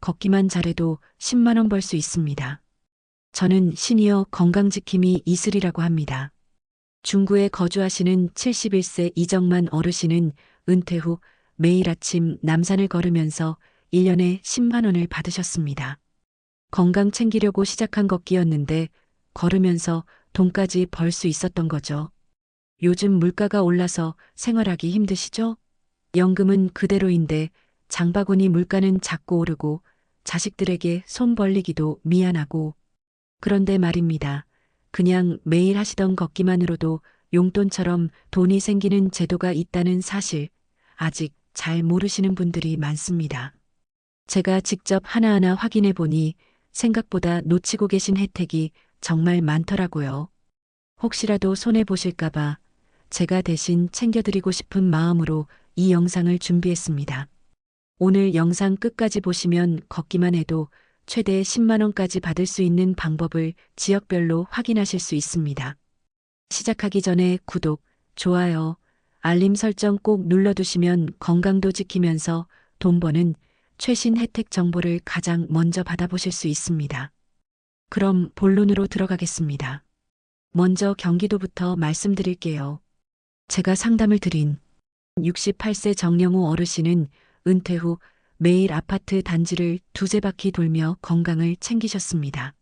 걷기만 잘해도 10만 원 벌 수 있습니다. 저는 시니어 건강지킴이 이슬이라고 합니다. 중구에 거주하시는 71세 이정만 어르신은 은퇴 후 매일 아침 남산을 걸으면서 1년에 10만 원을 받으셨습니다. 건강 챙기려고 시작한 걷기였는데 걸으면서 돈까지 벌 수 있었던 거죠. 요즘 물가가 올라서 생활하기 힘드시죠? 연금은 그대로인데 장바구니 물가는 자꾸 오르고 자식들에게 손 벌리기도 미안하고 그런데 말입니다. 그냥 매일 하시던 걷기만으로도 용돈처럼 돈이 생기는 제도가 있다는 사실 아직 잘 모르시는 분들이 많습니다. 제가 직접 하나하나 확인해 보니 생각보다 놓치고 계신 혜택이 정말 많더라고요. 혹시라도 손해 보실까봐 제가 대신 챙겨드리고 싶은 마음으로 이 영상을 준비했습니다. 오늘 영상 끝까지 보시면 걷기만 해도 최대 10만 원까지 받을 수 있는 방법을 지역별로 확인하실 수 있습니다. 시작하기 전에 구독, 좋아요, 알림 설정 꼭 눌러두시면 건강도 지키면서 돈 버는 최신 혜택 정보를 가장 먼저 받아보실 수 있습니다. 그럼 본론으로 들어가겠습니다. 먼저 경기도부터 말씀드릴게요. 제가 상담을 드린 68세 정영호 어르신은 은퇴 후 매일 아파트 단지를 두세 바퀴 돌며 건강을 챙기셨습니다.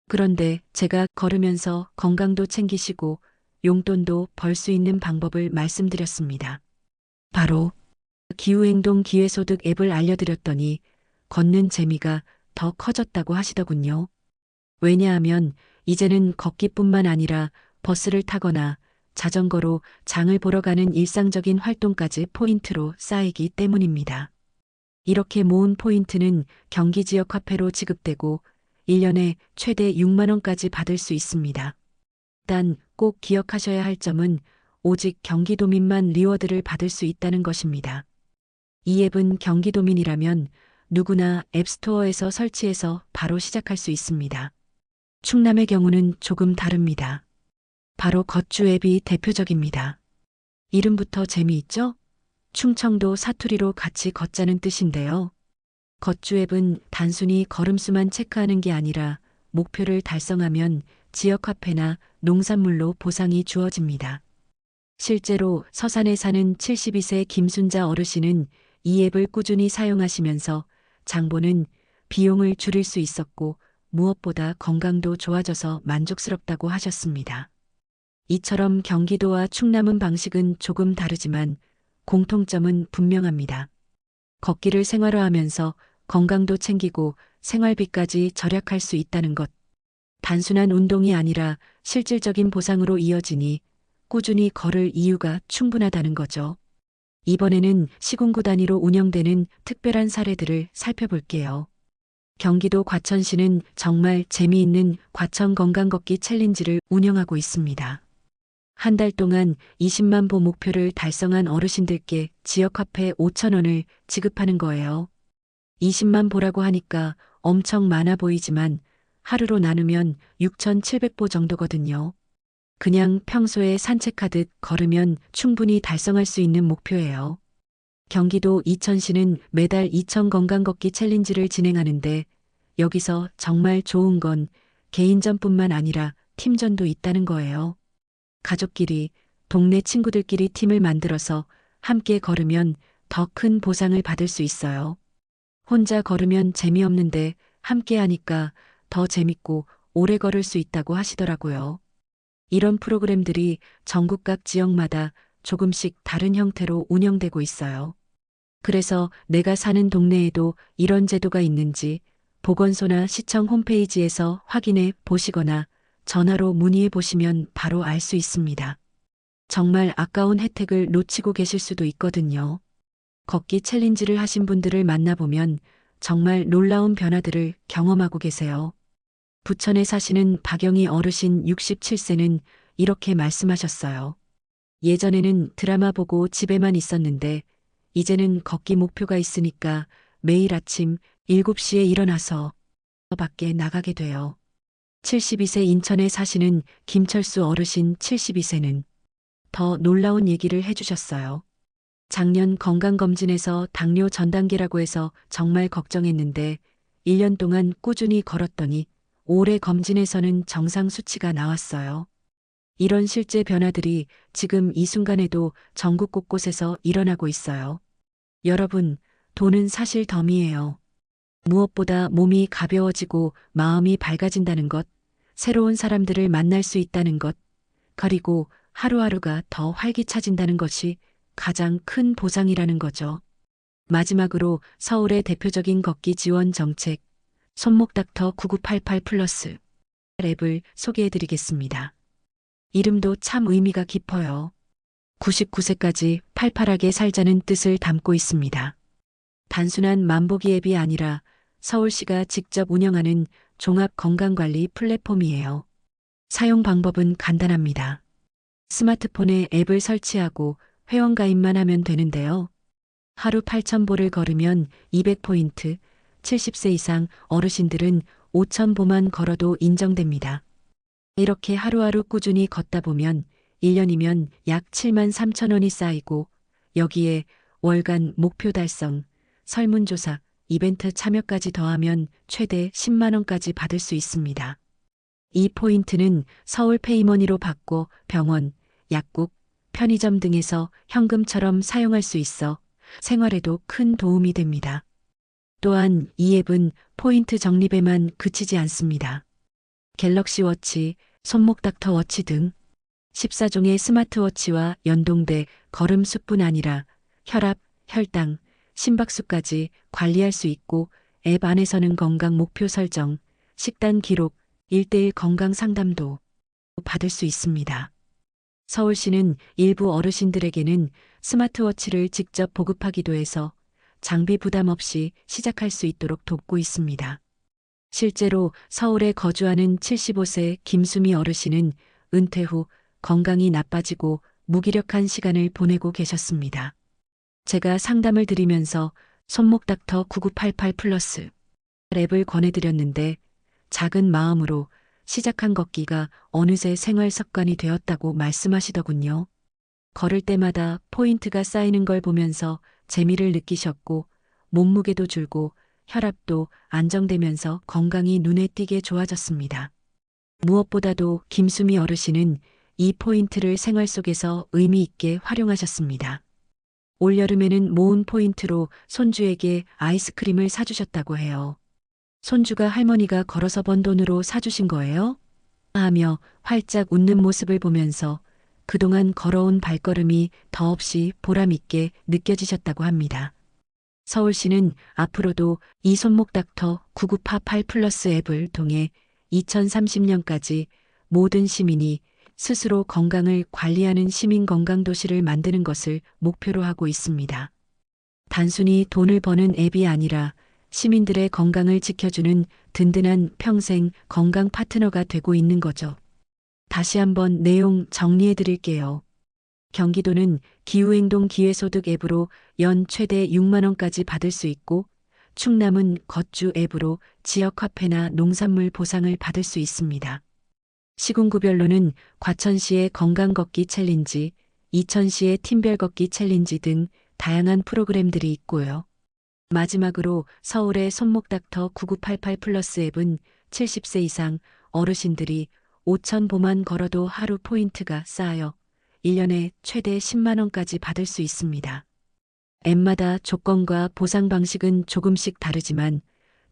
그런데 제가 걸으면서 건강도 챙기시고 용돈도 벌 수 있는 방법을 말씀드렸습니다. 바로 기후행동 기회소득 앱을 알려드렸더니 걷는 재미가 더 커졌다고 하시더군요. 왜냐하면 이제는 걷기뿐만 아니라 버스를 타거나 자전거로 장을 보러 가는 일상적인 활동까지 포인트로 쌓이기 때문입니다. 이렇게 모은 포인트는 경기 지역 화폐로 지급되고 1년에 최대 6만 원까지 받을 수 있습니다. 단 꼭 기억하셔야 할 점은 오직 경기도민만 리워드를 받을 수 있다는 것입니다. 이 앱은 경기도민이라면 누구나 앱스토어에서 설치해서 바로 시작할 수 있습니다. 충남의 경우는 조금 다릅니다. 바로 걷주 앱이 대표적입니다. 이름부터 재미있죠? 충청도 사투리로 같이 걷자는 뜻인데요. 걷주 앱은 단순히 걸음수만 체크하는 게 아니라 목표를 달성하면 지역화폐나 농산물로 보상이 주어집니다. 실제로 서산에 사는 72세 김순자 어르신은 이 앱을 꾸준히 사용하시면서 장보는 비용을 줄일 수 있었고 무엇보다 건강도 좋아져서 만족스럽다고 하셨습니다. 이처럼 경기도와 충남은 방식은 조금 다르지만 공통점은 분명합니다. 걷기를 생활화하면서 건강도 챙기고 생활비까지 절약할 수 있다는 것. 단순한 운동이 아니라 실질적인 보상으로 이어지니 꾸준히 걸을 이유가 충분하다는 거죠. 이번에는 시군구 단위로 운영되는 특별한 사례들을 살펴볼게요. 경기도 과천시는 정말 재미있는 과천 건강 걷기 챌린지를 운영하고 있습니다. 한 달 동안 20만 보 목표를 달성한 어르신들께 지역화폐 5천 원을 지급하는 거예요. 20만 보라고 하니까 엄청 많아 보이지만 하루로 나누면 6,700보 정도거든요. 그냥 평소에 산책하듯 걸으면 충분히 달성할 수 있는 목표예요. 경기도 이천시는 매달 이천 건강 걷기 챌린지를 진행하는데 여기서 정말 좋은 건 개인전뿐만 아니라 팀전도 있다는 거예요. 가족끼리, 동네 친구들끼리 팀을 만들어서 함께 걸으면 더 큰 보상을 받을 수 있어요. 혼자 걸으면 재미없는데 함께 하니까 더 재밌고 오래 걸을 수 있다고 하시더라고요. 이런 프로그램들이 전국 각 지역마다 조금씩 다른 형태로 운영되고 있어요. 그래서 내가 사는 동네에도 이런 제도가 있는지 보건소나 시청 홈페이지에서 확인해 보시거나 전화로 문의해 보시면 바로 알 수 있습니다. 정말 아까운 혜택을 놓치고 계실 수도 있거든요. 걷기 챌린지를 하신 분들을 만나보면 정말 놀라운 변화들을 경험하고 계세요. 부천에 사시는 박영희 어르신 67세는 이렇게 말씀하셨어요. 예전에는 드라마 보고 집에만 있었는데 이제는 걷기 목표가 있으니까 매일 아침 7시에 일어나서 밖에 나가게 돼요. 72세 인천에 사시는 김철수 어르신 72세는 더 놀라운 얘기를 해주셨어요. 작년 건강검진에서 당뇨 전 단계라고 해서 정말 걱정했는데 1년 동안 꾸준히 걸었더니 올해 검진에서는 정상 수치가 나왔어요. 이런 실제 변화들이 지금 이 순간에도 전국 곳곳에서 일어나고 있어요. 여러분, 돈은 사실 덤이에요. 무엇보다 몸이 가벼워지고 마음이 밝아진다는 것, 새로운 사람들을 만날 수 있다는 것, 그리고 하루하루가 더 활기차진다는 것이 가장 큰 보상이라는 거죠. 마지막으로 서울의 대표적인 걷기 지원 정책, 손목 닥터 9988 플러스 앱을 소개해 드리겠습니다. 이름도 참 의미가 깊어요. 99세까지 팔팔하게 살자는 뜻을 담고 있습니다. 단순한 만보기 앱이 아니라 서울시가 직접 운영하는 종합 건강관리 플랫폼이에요. 사용 방법은 간단합니다. 스마트폰에 앱을 설치하고 회원가입만 하면 되는데요. 하루 8,000보를 걸으면 200포인트, 70세 이상 어르신들은 5,000보만 걸어도 인정됩니다. 이렇게 하루하루 꾸준히 걷다 보면 1년이면 약 7만 3천 원이 쌓이고 여기에 월간 목표 달성, 설문조사, 이벤트 참여까지 더하면 최대 10만 원까지 받을 수 있습니다. 이 포인트는 서울 페이머니로 받고 병원, 약국, 편의점 등에서 현금처럼 사용할 수 있어 생활에도 큰 도움이 됩니다. 또한 이 앱은 포인트 적립에만 그치지 않습니다. 갤럭시 워치, 손목 닥터 워치 등 14종의 스마트워치와 연동돼 걸음 수뿐 아니라 혈압, 혈당, 심박수까지 관리할 수 있고 앱 안에서는 건강 목표 설정, 식단 기록, 1:1 건강 상담도 받을 수 있습니다. 서울시는 일부 어르신들에게는 스마트워치를 직접 보급하기도 해서 장비 부담 없이 시작할 수 있도록 돕고 있습니다. 실제로 서울에 거주하는 75세 김수미 어르신은 은퇴 후 건강이 나빠지고 무기력한 시간을 보내고 계셨습니다. 제가 상담을 드리면서 손목 닥터 9988 플러스 앱을 권해드렸는데 작은 마음으로 시작한 걷기가 어느새 생활 습관이 되었다고 말씀하시더군요. 걸을 때마다 포인트가 쌓이는 걸 보면서 재미를 느끼셨고 몸무게도 줄고 혈압도 안정되면서 건강이 눈에 띄게 좋아졌습니다. 무엇보다도 김수미 어르신은 이 포인트를 생활 속에서 의미 있게 활용하셨습니다. 올여름에는 모은 포인트로 손주에게 아이스크림을 사주셨다고 해요. 손주가 할머니가 걸어서 번 돈으로 사주신 거예요? 하며 활짝 웃는 모습을 보면서 그동안 걸어온 발걸음이 더없이 보람있게 느껴지셨다고 합니다. 서울시는 앞으로도 이 손목 닥터 9988 플러스 앱을 통해 2030년까지 모든 시민이 스스로 건강을 관리하는 시민 건강도시를 만드는 것을 목표로 하고 있습니다. 단순히 돈을 버는 앱이 아니라 시민들의 건강을 지켜주는 든든한 평생 건강 파트너가 되고 있는 거죠. 다시 한번 내용 정리해 드릴게요. 경기도는 기후행동 기회소득 앱으로 연 최대 6만 원까지 받을 수 있고 충남은 걷주 앱으로 지역 화폐나 농산물 보상을 받을 수 있습니다. 시군구별로는 과천시의 건강 걷기 챌린지, 이천시의 팀별 걷기 챌린지 등 다양한 프로그램들이 있고요. 마지막으로 서울의 손목 닥터 9988 플러스 앱은 70세 이상 어르신들이 5,000보만 걸어도 하루 포인트가 쌓여 1년에 최대 10만 원까지 받을 수 있습니다. 앱마다 조건과 보상 방식은 조금씩 다르지만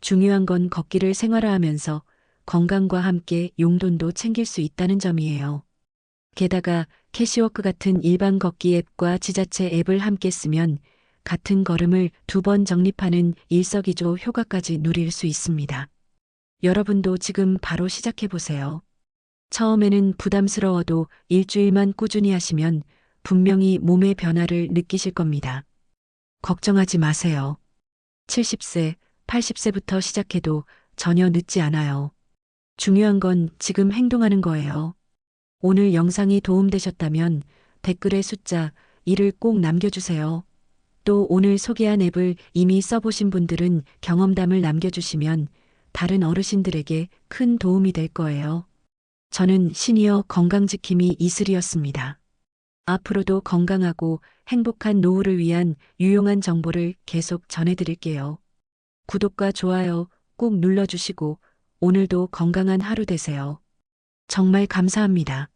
중요한 건 걷기를 생활화하면서 건강과 함께 용돈도 챙길 수 있다는 점이에요. 게다가 캐시워크 같은 일반 걷기 앱과 지자체 앱을 함께 쓰면 같은 걸음을 2번 적립하는 일석이조 효과까지 누릴 수 있습니다. 여러분도 지금 바로 시작해보세요. 처음에는 부담스러워도 일주일만 꾸준히 하시면 분명히 몸의 변화를 느끼실 겁니다. 걱정하지 마세요. 70세, 80세부터 시작해도 전혀 늦지 않아요. 중요한 건 지금 행동하는 거예요. 오늘 영상이 도움되셨다면 댓글에 숫자 1을 꼭 남겨주세요. 또 오늘 소개한 앱을 이미 써보신 분들은 경험담을 남겨주시면 다른 어르신들에게 큰 도움이 될 거예요. 저는 시니어 건강지킴이 이슬이었습니다. 앞으로도 건강하고 행복한 노후를 위한 유용한 정보를 계속 전해드릴게요. 구독과 좋아요 꾹 눌러주시고 오늘도 건강한 하루 되세요. 정말 감사합니다.